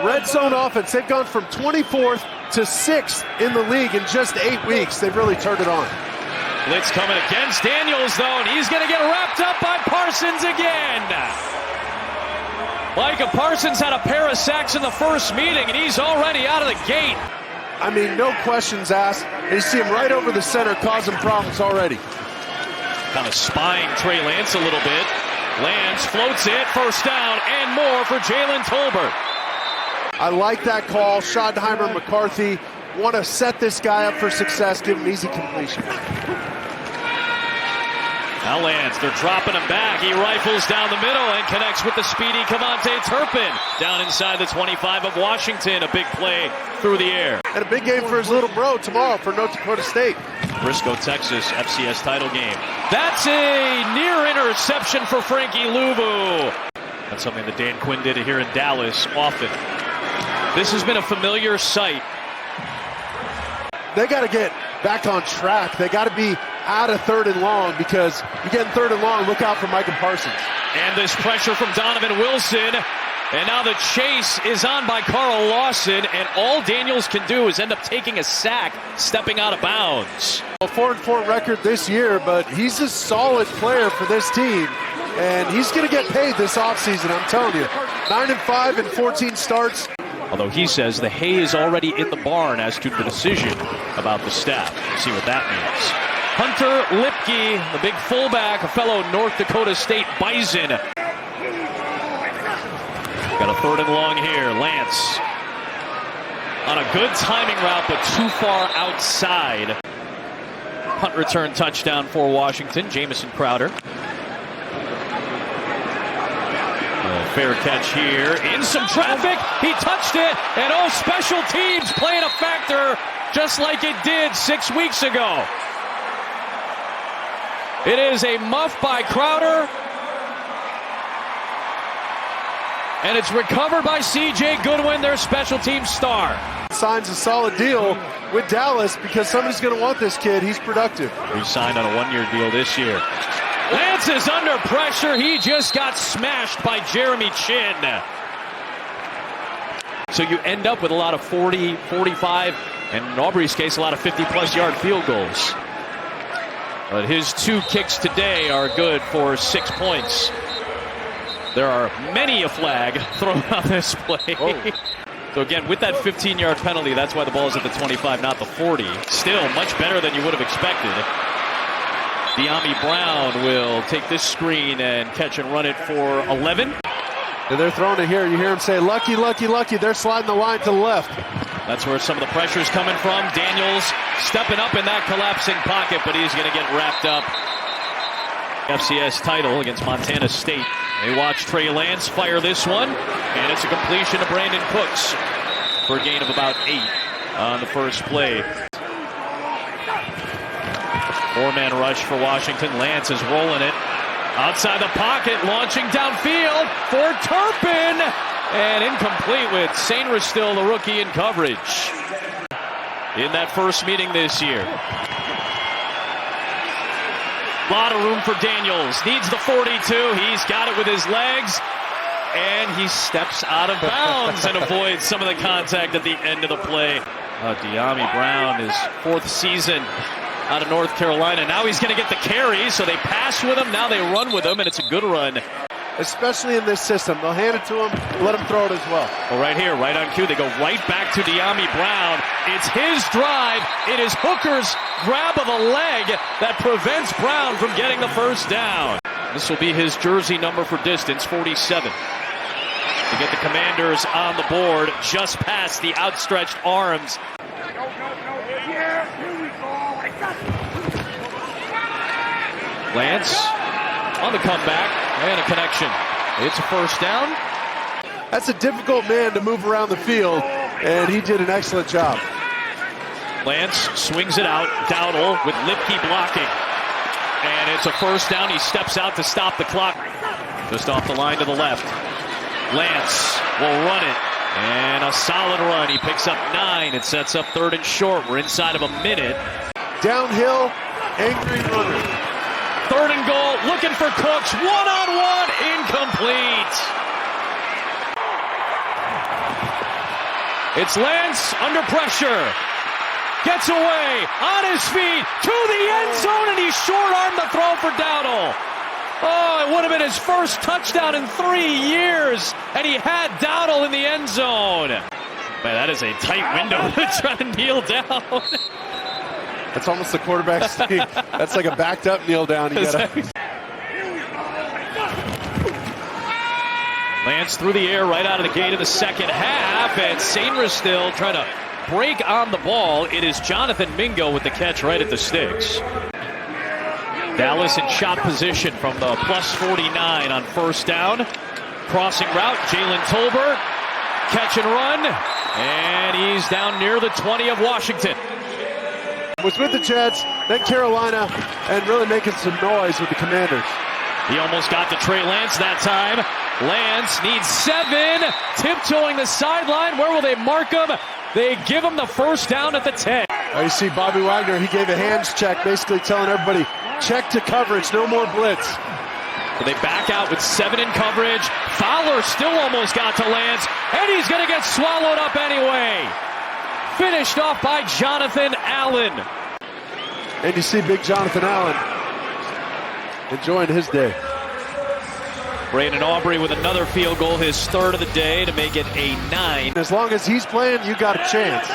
red zone offense. They've gone from 24th to 6th in the league in just 8 weeks. They've really turned it on. Blitz coming against Daniels, though, and he's going to get wrapped up by Parsons again. Micah Parsons had a pair of sacks in the first meeting, and he's already out of the gate. I mean, no questions asked. You see him right over the center, causing problems already. Kind of spying Trey Lance a little bit. Lance floats it, first down, and more for Jalen Tolbert. I like that call. Schottenheimer, McCarthy want to set this guy up for success, give him easy completion. Now Lance, they're dropping him back. He rifles down the middle and connects with the speedy Kevontae Turpin. Down inside the 25 of Washington, a big play through the air. And a big game for his little bro tomorrow for North Dakota State. Briscoe, Texas, FCS title game. That's a near interception for Frankie Louvu. That's something that Dan Quinn did here in Dallas often. This has been a familiar sight. They got to get back on track. They got to be out of 3rd and long, because you get in 3rd and long, look out for Micah Parsons. And this pressure from Donovan Wilson. And now the chase is on by Carl Lawson, and all Daniels can do is end up taking a sack, stepping out of bounds. A 4-4 record this year, but he's a solid player for this team, and he's going to get paid this offseason, I'm telling you. 9-5 and 14 starts. Although he says the hay is already in the barn as to the decision about the staff. We'll see what that means. Hunter Lipke, the big fullback, a fellow North Dakota State Bison. Got a 3rd and long here. Lance on a good timing route, but too far outside. Punt return touchdown for Washington. Jamison Crowder. Fair catch here. In some traffic. He touched it. And oh, special teams playing a factor just like it did 6 weeks ago. It is a muff by Crowder. And it's recovered by C.J. Goodwin, their special teams star. Signs a solid deal with Dallas because somebody's going to want this kid. He's productive. He signed on a 1-year deal this year. Lance is under pressure. He just got smashed by Jeremy Chin. So you end up with a lot of 40, 45, and in Aubrey's case, a lot of 50-plus yard field goals. But his 2 kicks today are good for 6 points. There are many a flag thrown on this play. Oh. So again, with that 15-yard penalty, that's why the ball is at the 25, not the 40. Still much better than you would have expected. Dyami Brown will take this screen and catch and run it for 11. And they're throwing it here. You hear him say, lucky, lucky, lucky. They're sliding the line to the left. That's where some of the pressure is coming from. Daniels stepping up in that collapsing pocket, but he's going to get wrapped up. FCS title against Montana State. They watch Trey Lance fire this one, and it's a completion to Brandon Cooks for a gain of about 8 on the first play. 4-man rush for Washington. Lance is rolling it outside the pocket, launching downfield for Turpin, and incomplete with Sainristil, still the rookie in coverage in that first meeting this year. A lot of room for Daniels. Needs the 42. He's got it with his legs, and he steps out of bounds and avoids some of the contact at the end of the play. Dyami Brown, his 4th season out of North Carolina. Now he's going to get the carry, so they pass with him. Now they run with him, and it's a good run. Especially in this system. They'll hand it to him, let him throw it as well. Well, right here, right on cue, they go right back to Dyami Brown. It's his drive. It is Hooker's grab of the leg that prevents Brown from getting the first down. This will be his jersey number for distance, 47. To get the Commanders on the board, just past the outstretched arms. Lance on the comeback and a connection. It's a first down. That's a difficult man to move around the field, and he did an excellent job. Lance swings it out. Dowdle with Lipke blocking. And it's a first down. He steps out to stop the clock. Just off the line to the left. Lance will run it. And a solid run. He picks up 9. It sets up 3rd and short. We're inside of a minute. Downhill, angry runner. 3rd and goal. Looking for Cooks. One-on-one. Incomplete. It's Lance under pressure. Gets away, on his feet, to the end zone, and he short-armed the throw for Dowdle. Oh, it would have been his first touchdown in 3 years, and he had Dowdle in the end zone. Man, that is a tight window to try to kneel down. That's almost the quarterback sneak. That's like a backed-up kneel down. Lance through the air right out of the gate in the second half, and Sainris still trying to break on the ball. It is Jonathan Mingo with the catch right at the sticks. Dallas in shot position from the +49 on first down. Crossing route, Jalen Tolbert. Catch and run, and he's down near the 20 of Washington. Was with the Jets, then Carolina, and really making some noise with the Commanders. He almost got to Trey Lance that time. Lance needs 7, tiptoeing the sideline. Where will they mark him? They give him the first down at the 10. You see Bobby Wagner, he gave a hands check, basically telling everybody, check to coverage, no more blitz. So they back out with 7 in coverage. Fowler still almost got to Lance, and he's going to get swallowed up anyway. Finished off by Jonathan Allen. And you see big Jonathan Allen enjoying his day. Brandon Aubrey with another field goal, his 3rd of the day, to make it a 9. As long as he's playing, you got a chance.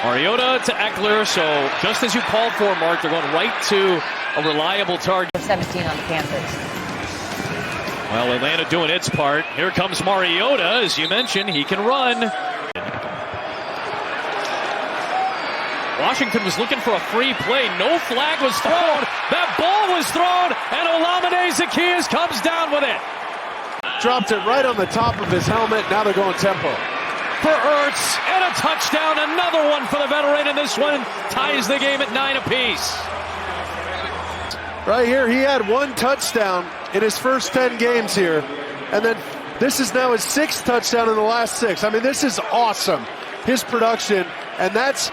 Mariota to Eckler, so just as you called for, Mark, they're going right to a reliable target. 17 on the Panthers. Well, Atlanta doing its part. Here comes Mariota. As you mentioned, he can run. Washington was looking for a free play. No flag was thrown. That ball was thrown, and Olamide Zaccheaus comes down with it. Dropped it right on the top of his helmet. Now they're going tempo. For Ertz, and a touchdown. Another one for the veteran, and this one ties the game at 9 apiece. Right here, he had 1 touchdown in his first 10 games here. And then this is now his 6th touchdown in the last 6. I mean, this is awesome. His production, and that's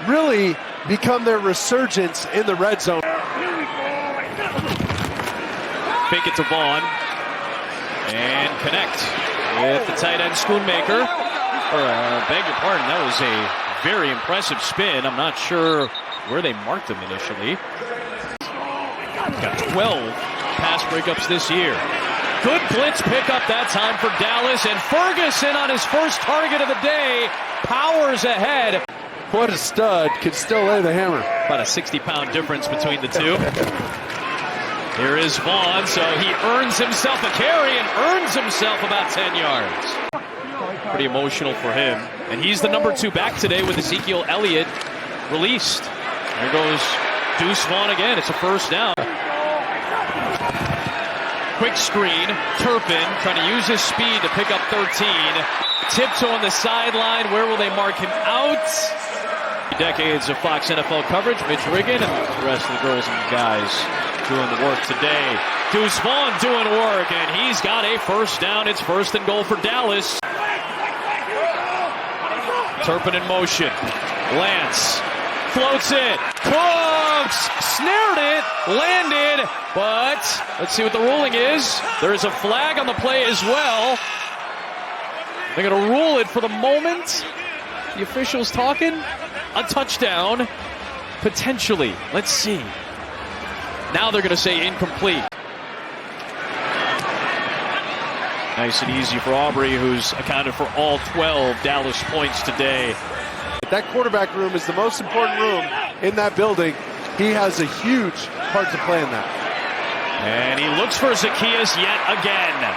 really become their resurgence in the red zone. Fake it to Vaughn. And connect with the tight end Schoonmaker. Beg your pardon, that was a very impressive spin. I'm not sure where they marked him initially. Got 12 pass breakups this year. Good blitz pickup that time for Dallas, and Ferguson on his first target of the day powers ahead. What a stud, can still lay the hammer. About a 60-pound difference between the two. Here is Vaughn, so he earns himself a carry and earns himself about 10 yards. Pretty emotional for him. And he's the number 2 back today with Ezekiel Elliott released. There goes Deuce Vaughn again. It's a first down. Quick screen. Turpin trying to use his speed to pick up 13. Tiptoe on the sideline. Where will they mark him out? Decades of Fox NFL coverage. Mitch Riggin and the rest of the girls and guys doing the work today. Deuce Vaughn doing work, and he's got a first down. It's 1st and goal for Dallas. Turpin in motion. Lance floats it. Cooks snared it, landed, but let's see what the ruling is. There is a flag on the play as well. They're going to rule it for the moment. The officials talking. A touchdown, potentially. Let's see. Now they're going to say incomplete. Nice and easy for Aubrey, who's accounted for all 12 Dallas points today. That quarterback room is the most important room in that building. He has a huge part to play in that. And he looks for Zaccheaus yet again.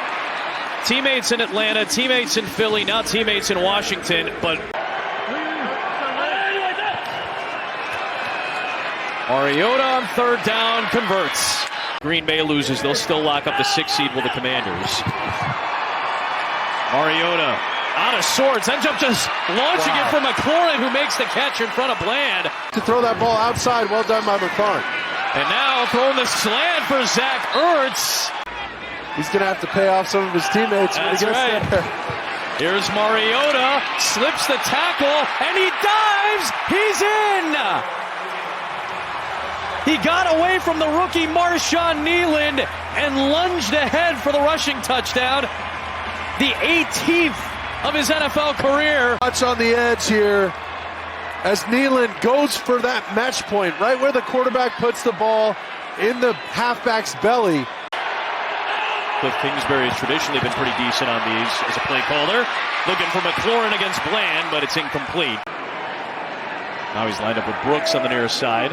Teammates in Atlanta, teammates in Philly, now teammates in Washington, but Mariota on 3rd down converts. Green Bay loses. They'll still lock up the 6th seed with the Commanders. Mariota out of sorts. Ends up just launching it for McLaurin, who makes the catch in front of Bland. To throw that ball outside, well done by McLaurin. And now throwing the slant for Zach Ertz. He's going to have to pay off some of his teammates when he gets there. Here's Mariota, slips the tackle, and he dives. He's in. He got away from the rookie Marshawn Kneeland and lunged ahead for the rushing touchdown. The 18th of his NFL career. Watch on the edge here as Nealon goes for that match point, right where the quarterback puts the ball in the halfback's belly. Cliff Kingsbury has traditionally been pretty decent on these as a play caller. Looking for McLaurin against Bland, but it's incomplete. Now he's lined up with Brooks on the near side.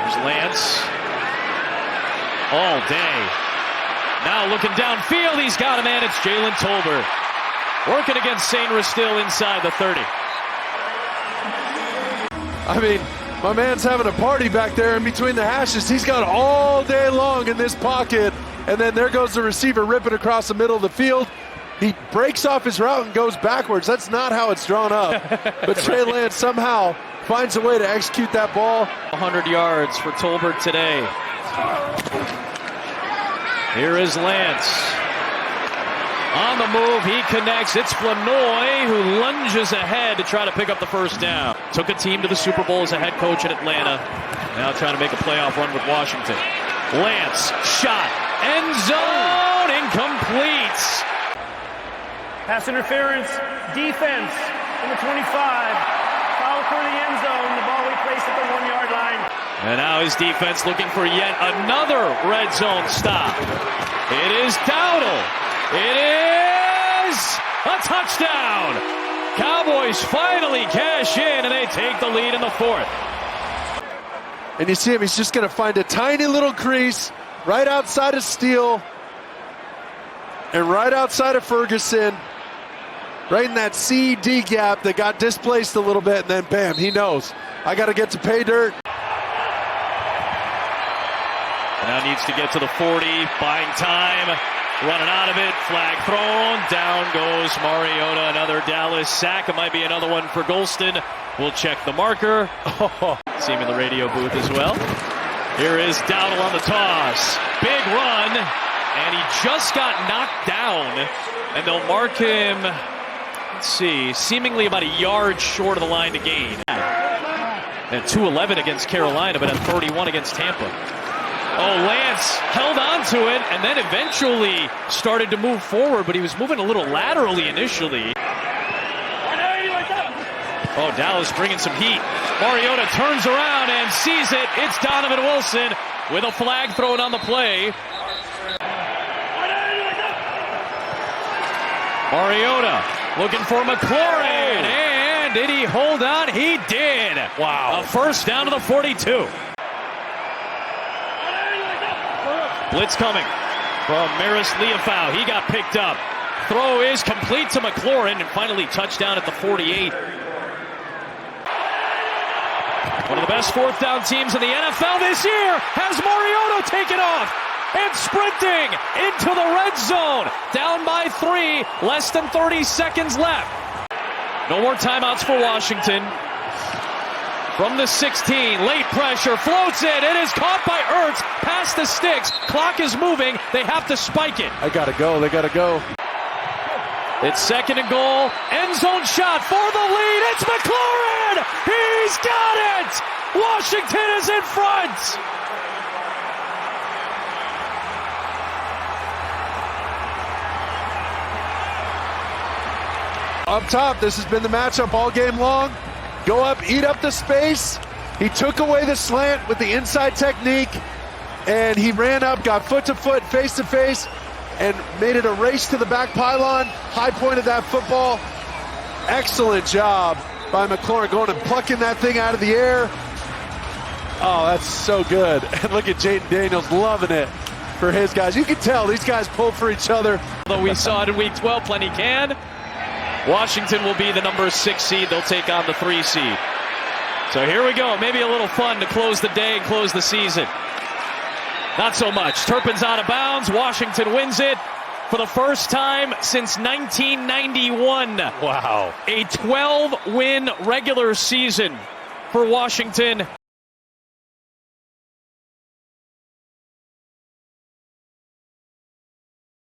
There's Lance. All day. Now looking downfield, he's got a man. It's Jalen Tolbert. Working against Sainris still inside the 30. I mean, my man's having a party back there in between the hashes. He's got all day long in this pocket. And then there goes the receiver ripping across the middle of the field. He breaks off his route and goes backwards. That's not how it's drawn up. But Trey Lance somehow finds a way to execute that ball. 100 yards for Tolbert today. Here is Lance. On the move, he connects. It's Flanoy who lunges ahead to try to pick up the first down. Took a team to the Super Bowl as a head coach in Atlanta. Now trying to make a playoff run with Washington. Lance, shot, end zone, incomplete. Pass interference, defense, number 25. Foul for the end zone. The ball we placed at the 1 yard line. And now his defense looking for yet another red zone stop. It is Dowdle. It is a touchdown. Cowboys finally cash in and they take the lead in the fourth. And you see him, he's just going to find a tiny little crease right outside of Steele and right outside of Ferguson. Right in that C-D gap that got displaced a little bit, and then bam, he knows. I got to get to pay dirt. Now needs to get to the 40, buying time, running out of it, flag thrown, down goes Mariota, another Dallas sack. It might be another one for Golston. We'll check the marker. See him in the radio booth as well. Here is Dowdle on the toss. Big run, and he just got knocked down, and they'll mark him. Let's see, seemingly about a yard short of the line to gain. At 211 against Carolina, but at 31 against Tampa. Oh, Lance held on to it and then eventually started to move forward, but he was moving a little laterally initially. Oh, Dallas bringing some heat. Mariota turns around and sees it. It's Donovan Wilson with a flag thrown on the play. Mariota looking for McLaurin, and did he hold on? He did. Wow. A first down to the 42. Blitz coming from Maris Leofau. He got picked up. Throw is complete to McLaurin, and finally touchdown at the 48. One of the best fourth down teams in the NFL this year has Mariota taken off and sprinting into the red zone. Down by 3, less than 30 seconds left. No more timeouts for Washington. From the 16, late pressure, floats it. It is caught by Ertz, past the sticks. Clock is moving. They have to spike it. They got to go. It's second and goal. End zone shot for the lead. It's McLaurin. He's got it. Washington is in front. Up top, this has been the matchup all game long. Go up, eat up the space. He took away the slant with the inside technique, and he ran up, got foot to foot, face to face, and made it a race to the back pylon. High point of that football. Excellent job by McLaurin going and plucking that thing out of the air. Oh, that's so good. And look at Jaden Daniels loving it for his guys. You can tell these guys pull for each other. Although we saw it in week 12, plenty can. Washington will be the number 6 seed. They'll take on the 3 seed. So here we go. Maybe a little fun to close the day and close the season. Not so much. Turpin's out of bounds. Washington wins it for the first time since 1991. Wow. A 12-win regular season for Washington.